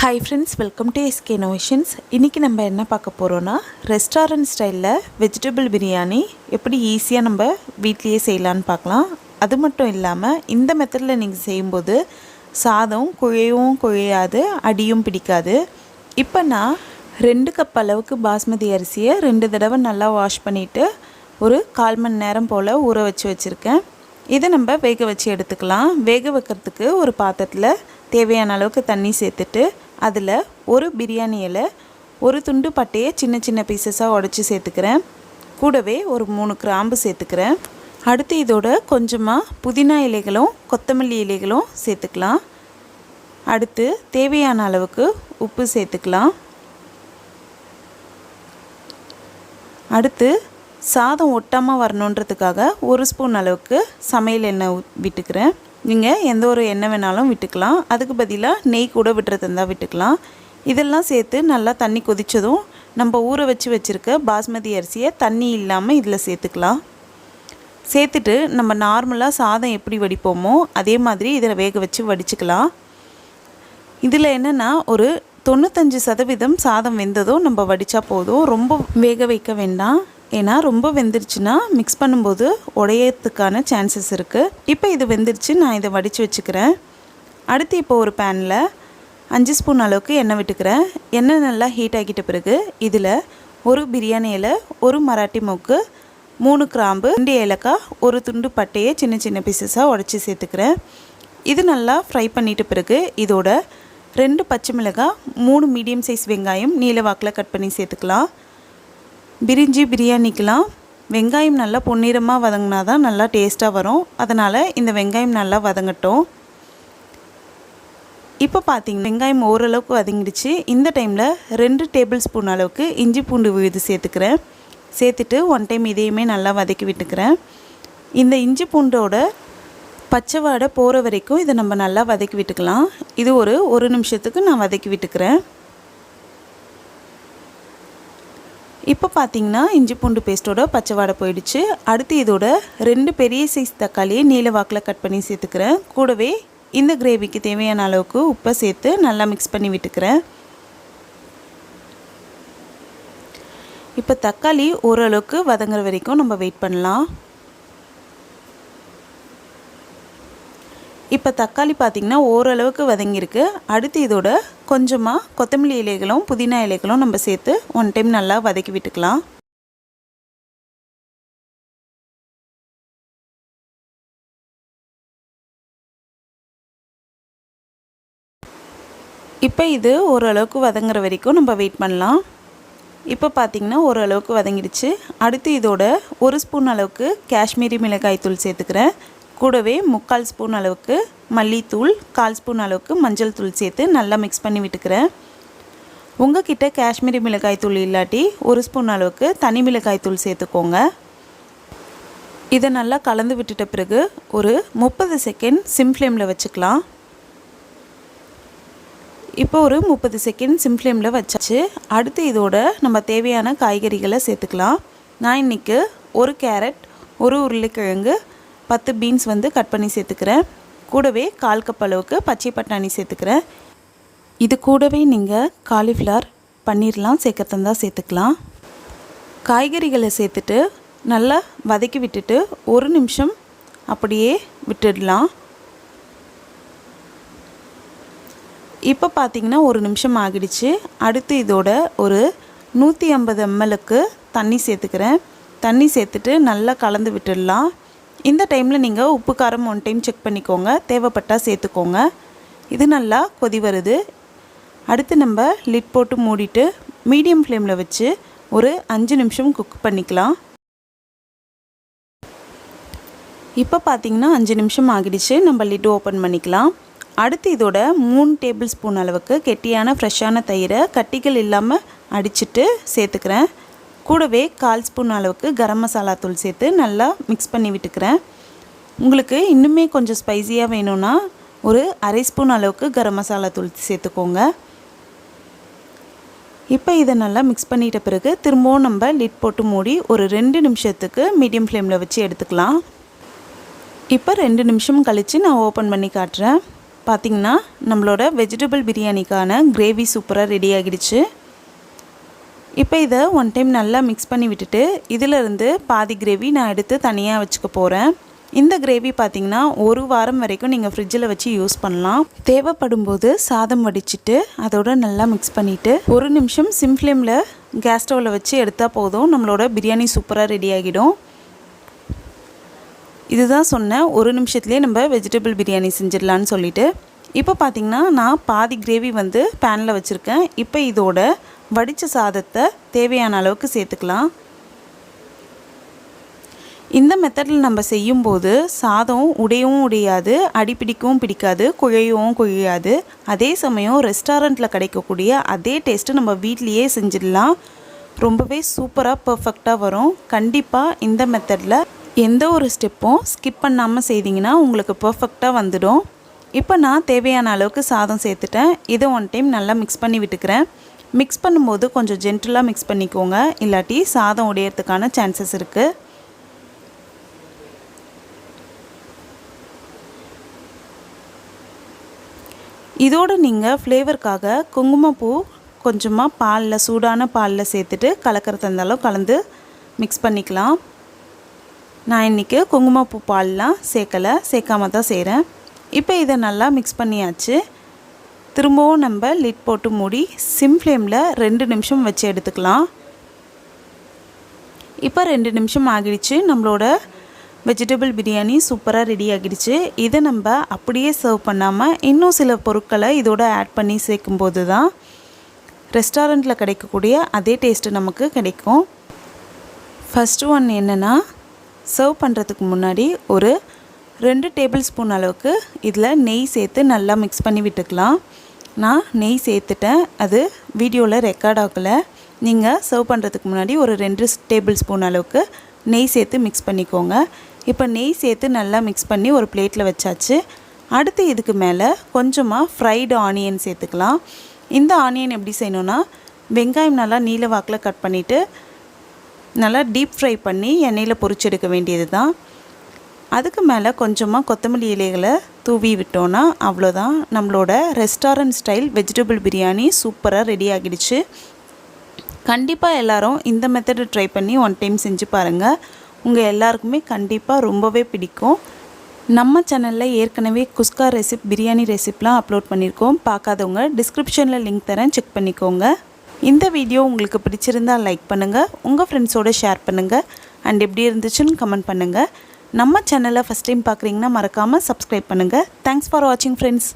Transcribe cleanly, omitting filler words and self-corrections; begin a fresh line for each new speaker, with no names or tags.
Hi friends, welcome to SK innovations. இன்றைக்கி நம்ம என்ன பார்க்க போகிறோன்னா, ரெஸ்டாரண்ட் ஸ்டைலில் வெஜிடபிள் பிரியாணி எப்படி ஈஸியாக நம்ம வீட்லேயே செய்யலான்னு பார்க்கலாம். அது மட்டும் இல்லாமல் இந்த மெத்தடில் நீங்கள் செய்யும்போது சாதம் குழையவும் குழையாது, அடியும் பிடிக்காது. இப்போ நான் 2 கப் அளவுக்கு பாஸ்மதி அரிசியை 2 தடவை நல்லா வாஷ் பண்ணிவிட்டு ஒரு 1/4 மணி நேரம் போல் ஊற வச்சுருக்கேன். இதை நம்ம வேக வச்சு எடுத்துக்கலாம். வேக வைக்கிறதுக்கு ஒரு பாத்திரத்தில் தேவையான அளவுக்கு தண்ணி சேர்த்துட்டு அதில் ஒரு பிரியாணி இலை, ஒரு துண்டு பட்டையை சின்ன சின்ன பீசஸாக உடச்சி சேர்த்துக்கிறேன். கூடவே ஒரு 3 கிராம்பு சேர்த்துக்கிறேன். அடுத்து இதோட கொஞ்சமாக புதினா இலைகளும் கொத்தமல்லி இலைகளும் சேர்த்துக்கலாம். அடுத்து தேவையான அளவுக்கு உப்பு சேர்த்துக்கலாம். அடுத்து சாதம் ஒட்டாமல் வரணுன்றதுக்காக 1 ஸ்பூன் அளவுக்கு சமையல் எண்ணெய் விட்டுக்கிறேன். நீங்கள் எந்த ஒரு எண்ணெய் வேணாலும் விட்டுக்கலாம். அதுக்கு பதிலாக நெய் கூட விட்டுறது இருந்தால் விட்டுக்கலாம். இதெல்லாம் சேர்த்து நல்லா தண்ணி கொதித்ததும் நம்ம ஊற வச்சுருக்க பாஸ்மதி அரிசியை தண்ணி இல்லாமல் இதில் சேர்த்துக்கலாம். சேர்த்துட்டு நம்ம நார்மலாக சாதம் எப்படி வடிப்போமோ அதே மாதிரி இதில் வேக வச்சு வடிச்சுக்கலாம். இதில் என்னென்னா ஒரு 95% சாதம் வெந்ததும் நம்ம வடித்தா போதும். ரொம்ப வேக வைக்க வேண்டாம். ஏன்னா ரொம்ப வெந்துருச்சுன்னா மிக்ஸ் பண்ணும்போது உடையறதுக்கான சான்சஸ் இருக்குது. இப்போ இது வெந்துருச்சு, நான் இதை வடித்து வச்சுக்கிறேன். அடுத்து இப்போ ஒரு பேனில் 5 ஸ்பூன் அளவுக்கு எண்ணெய் விட்டுக்கிறேன். எண்ணெய் நல்லா ஹீட் ஆகிட்ட பிறகு இதில் ஒரு பிரியாணி இலை, ஒரு மராட்டி மொக்கு, 3 கிராம்பு, 2 ஏலக்காய், ஒரு துண்டு பட்டையை சின்ன சின்ன பீசஸாக உடச்சி சேர்த்துக்கிறேன். இது நல்லா ஃப்ரை பண்ணிட்ட பிறகு இதோட 2 பச்சை மிளகாய், 3 மீடியம் சைஸ் வெங்காயம் நீல வாக்கில் கட் பண்ணி சேர்த்துக்கலாம். பிரிஞ்சி பிரியாணிக்கெலாம் வெங்காயம் நல்லா பொன்னிறமாக வதங்கினா தான் நல்லா டேஸ்ட்டாக வரும். அதனால் இந்த வெங்காயம் நல்லா வதங்கட்டும். இப்போ பார்த்திங்கன்னா வெங்காயம் ஓரளவுக்கு வதங்கிடுச்சு. இந்த டைமில் 2 டேபிள் ஸ்பூன் அளவுக்கு இஞ்சி பூண்டு விழுது சேர்த்துக்கிறேன். சேர்த்துட்டு 1 டைம் இதையுமே நல்லா வதக்கி விட்டுக்கிறேன். இந்த இஞ்சி பூண்டோட பச்சை வாடை போகிற வரைக்கும் இதை நம்ம நல்லா வதக்கி விட்டுக்கலாம். இது ஒரு 1 நிமிஷத்துக்கு நான் வதக்கி விட்டுக்கிறேன். இப்போ பார்த்திங்கன்னா இஞ்சி பூண்டு பேஸ்ட்டோட பச்சை வாடை போயிடுச்சு. அடுத்து இதோட 2 பெரிய சைஸ் தக்காளியை நீல வாக்கில் கட் பண்ணி சேர்த்துக்கிறேன். கூடவே இந்த கிரேவிக்கு தேவையான அளவுக்கு உப்பை சேர்த்து நல்லா மிக்ஸ் பண்ணி விட்டுக்கிறேன். இப்போ தக்காளி ஓரளவுக்கு வதங்குற வரைக்கும் நம்ம வெயிட் பண்ணலாம். இப்போ தக்காளி பார்த்திங்கன்னா ஓரளவுக்கு வதங்கியிருக்கு. அடுத்து இதோட கொஞ்சமாக கொத்தமல்லி இலைகளும் புதினா இலைகளும் நம்ம சேர்த்து 1 டைம் நல்லா வதக்கி விட்டுக்கலாம். இப்போ இது ஓரளவுக்கு வதங்குற வரைக்கும் நம்ம வெயிட் பண்ணலாம். இப்போ பார்த்திங்கன்னா ஓரளவுக்கு வதங்கிடுச்சு. அடுத்து இதோட 1 ஸ்பூன் அளவுக்கு காஷ்மீரி மிளகாய் தூள் சேர்த்துக்கிறேன். கூடவே 3/4 ஸ்பூன் அளவுக்கு மல்லித்தூள், 1/4 ஸ்பூன் அளவுக்கு மஞ்சள் தூள் சேர்த்து நல்லா மிக்ஸ் பண்ணி விட்டுக்கிறேன். உங்கள் கிட்ட காஷ்மீரி மிளகாய் தூள் இல்லாட்டி 1 ஸ்பூன் அளவுக்கு தனி மிளகாய் தூள் சேர்த்துக்கோங்க. இதை நல்லா கலந்து விட்டுட்ட பிறகு ஒரு 30 செகண்ட் சிம் ஃப்ளேமில் வச்சுக்கலாம். இப்போ ஒரு 30 செகண்ட் சிம் ஃப்ளேமில் வச்சாச்சு. அடுத்து இதோட நம்ம தேவையான காய்கறிகளை சேர்த்துக்கலாம். நான் இன்றைக்கி 1 கேரட், 1 உருளைக்கிழங்கு, 10 பீன்ஸ் கட் பண்ணி சேர்த்துக்கிறேன். கூடவே 1/4 கப் அளவுக்கு பச்சை பட்டாணி சேர்த்துக்கிறேன். இது கூடவே நீங்கள் காலிஃப்ளவர், பன்னீர்லாம் சேர்க்கறதா சேர்த்துக்கலாம். காய்கறிகளை சேர்த்துட்டு நல்லா வதக்கி விட்டுட்டு 1 நிமிஷம் அப்படியே விட்டுடலாம். இப்போ பார்த்திங்கன்னா 1 நிமிஷம் ஆகிடுச்சு. அடுத்து இதோட ஒரு 150 mlக்கு தண்ணி சேர்த்துக்கிறேன். தண்ணி சேர்த்துட்டு நல்லா கலந்து விட்டுடலாம். இந்த டைமில் நீங்கள் உப்பு காரம் 1 டைம் செக் பண்ணிக்கோங்க, தேவைப்பட்டால் சேர்த்துக்கோங்க. இது நல்லா கொதி வருது. அடுத்து நம்ம லிட் போட்டு மூடிட்டு மீடியம் ஃப்ளேமில் வச்சு ஒரு 5 நிமிஷம் குக் பண்ணிக்கலாம். இப்போ பார்த்திங்கன்னா 5 நிமிஷம் ஆகிடுச்சு. நம்ம லிட் ஓப்பன் பண்ணிக்கலாம். அடுத்து இதோட 3 டேபிள் ஸ்பூன் அளவுக்கு கெட்டியான ஃப்ரெஷ்ஷான தயிரை கட்டிகள் இல்லாமல் அடிச்சுட்டு சேர்த்துக்கிறேன். கூடவே 1/4 ஸ்பூன் அளவுக்கு கரம் மசாலா தூள் சேர்த்து நல்லா மிக்ஸ் பண்ணி விட்டுக்கிறேன். உங்களுக்கு இன்னுமே கொஞ்சம் ஸ்பைஸியாக வேணும்னா ஒரு 1/2 ஸ்பூன் அளவுக்கு கரம் மசாலா தூள் சேர்த்துக்கோங்க. இப்போ இதை நல்லா மிக்ஸ் பண்ணிட்ட பிறகு திரும்பவும் நம்ம லிட் போட்டு மூடி ஒரு 2 நிமிஷத்துக்கு மீடியம் ஃப்ளேமில் வச்சு எடுத்துக்கலாம். இப்போ 2 நிமிஷம் கழித்து நான் ஓப்பன் பண்ணி காட்டுறேன். பார்த்திங்கன்னா நம்மளோட வெஜிடபிள் பிரியாணிக்கான கிரேவி சூப்பராக ரெடி ஆகிடுச்சு. இப்போ இதை ஒன் டைம் நல்லா மிக்ஸ் பண்ணி விட்டுட்டு இதிலிருந்து பாதி கிரேவி நான் எடுத்து தனியாக வச்சுக்க போகிறேன். இந்த கிரேவி பார்த்திங்கன்னா 1 வாரம் வரைக்கும் நீங்கள் ஃப்ரிட்ஜில் வச்சு யூஸ் பண்ணலாம். தேவைப்படும் போது சாதம் வடிச்சிட்டு அதோட நல்லா மிக்ஸ் பண்ணிவிட்டு 1 நிமிஷம் சிம் ஃப்ளேமில் கேஸ் ஸ்டவ்வில் வச்சு எடுத்தால் போதும், நம்மளோட பிரியாணி சூப்பராக ரெடி ஆகிடும். இதுதான் சொன்னேன் 1 நிமிஷத்துலேயே நம்ம வெஜிடபிள் பிரியாணி செஞ்சிடலான்னு சொல்லிவிட்டு. இப்போ பார்த்திங்கன்னா நான் பாதி கிரேவி பேனில் வச்சுருக்கேன். இப்போ இதோட வடித்த சாதத்தை தேவையான அளவுக்கு சேர்த்துக்கலாம். இந்த மெத்தடில் நம்ம செய்யும்போது சாதம் உடையவும் உடையாது, அடிப்பிடிக்கவும் பிடிக்காது, குழையவும் குழையாது. அதே சமயம் ரெஸ்டாரண்ட்டில் கிடைக்கக்கூடிய அதே டேஸ்ட்டு நம்ம வீட்லேயே செஞ்சிடலாம். ரொம்பவே சூப்பராக பர்ஃபெக்டாக வரும். கண்டிப்பாக இந்த மெத்தடில் எந்த ஒரு ஸ்டெப்பும் ஸ்கிப் பண்ணாமல் செய்திங்கன்னா உங்களுக்கு பர்ஃபெக்டாக வந்துடும். இப்போ நான் தேவையான அளவுக்கு சாதம் சேர்த்துட்டேன். இதை ஒன் டைம் நல்லா மிக்ஸ் பண்ணி விட்டுக்கிறேன். மிக்ஸ் பண்ணும்போது கொஞ்சம் ஜென்டிலாக மிக்ஸ் பண்ணிக்கோங்க, இல்லாட்டி சாதம் உடையறதுக்கான சான்சஸ் இருக்குது. இதோடு நீங்கள் ஃப்ளேவருக்காக குங்குமப்பூ கொஞ்சமாக பாலில் சூடான பாலில் சேர்த்துட்டு கலக்கிறதா இருந்தாலும் கலந்து மிக்ஸ் பண்ணிக்கலாம். நான் இன்றைக்கி குங்குமப்பூ பால்லாம் சேர்க்காம தான் செய்கிறேன். இப்போ இதை நல்லா மிக்ஸ் பண்ணியாச்சு. திரும்பவும் நம்ம லிட் போட்டு மூடி சிம் ஃப்ளேமில் 2 நிமிஷம் வச்சு எடுத்துக்கலாம். இப்போ 2 நிமிஷம் ஆகிடுச்சு. நம்மளோட வெஜிடபிள் பிரியாணி சூப்பராக ரெடி ஆகிடுச்சு. இதை நம்ம அப்படியே சர்வ் பண்ணாமல் இன்னும் சில பொருட்களை இதோட ஆட் பண்ணி சேர்க்கும்போது தான் ரெஸ்டாரண்ட்டில் கிடைக்கக்கூடிய அதே டேஸ்ட்டு நமக்கு கிடைக்கும். ஃபஸ்ட்டு ஒன் என்னென்னா, சர்வ் பண்ணுறதுக்கு முன்னாடி ஒரு 2 டேபிள் ஸ்பூன் அளவுக்கு இதில் நெய் சேர்த்து நல்லா மிக்ஸ் பண்ணி விட்டுக்கலாம். நான் நெய் சேர்த்துட்டேன், அது வீடியோவில் ரெக்கார்ட் ஆகலை. நீங்கள் சர்வ் பண்ணுறதுக்கு முன்னாடி ஒரு 2 டேபிள் ஸ்பூன் அளவுக்கு நெய் சேர்த்து மிக்ஸ் பண்ணிக்கோங்க. இப்போ நெய் சேர்த்து நல்லா மிக்ஸ் பண்ணி ஒரு பிளேட்டில் வச்சாச்சு. அடுத்து இதுக்கு மேலே கொஞ்சமாக ஃப்ரைடு ஆனியன் சேர்த்துக்கலாம். இந்த ஆனியன் எப்படி செய்யணுன்னா, வெங்காயம் நல்லா நீல வாக்கில் கட் பண்ணிவிட்டு நல்லா டீப் ஃப்ரை பண்ணி எண்ணெயில் பொரிச்செடுக்க வேண்டியது தான். அதுக்கு மேலே கொஞ்சமாக கொத்தமல்லி இலைகளை தூவி விட்டோன்னா அவ்வளோதான், நம்மளோட ரெஸ்டாரண்ட் ஸ்டைல் வெஜிடபிள் பிரியாணி சூப்பராக ரெடி ஆகிடுச்சு. கண்டிப்பாக எல்லோரும் இந்த மெத்தடை ட்ரை பண்ணி ஒன் டைம் செஞ்சு பாருங்கள். உங்கள் எல்லாருக்குமே கண்டிப்பாக ரொம்பவே பிடிக்கும். நம்ம சேனலில் ஏற்கனவே குஸ்கா பிரியாணி ரெசிப்லாம் அப்லோட் பண்ணியிருக்கோம். பார்க்காதவங்க டிஸ்கிரிப்ஷனில் லிங்க் தரேன், செக் பண்ணிக்கோங்க. இந்த வீடியோ உங்களுக்கு பிடிச்சிருந்தால் லைக் பண்ணுங்கள், உங்கள் ஃப்ரெண்ட்ஸோடு ஷேர் பண்ணுங்கள், அண்ட் எப்படி இருந்துச்சுன்னு கமெண்ட் பண்ணுங்கள். நம்ம சேனலை ஃபஸ்ட் டைம் பார்க்குறீங்கன்னா மறக்காமல் சப்ஸ்கிரைப் பண்ணுங்கள். தேங்க்ஸ் ஃபார் வாட்சிங் ஃப்ரெண்ட்ஸ்.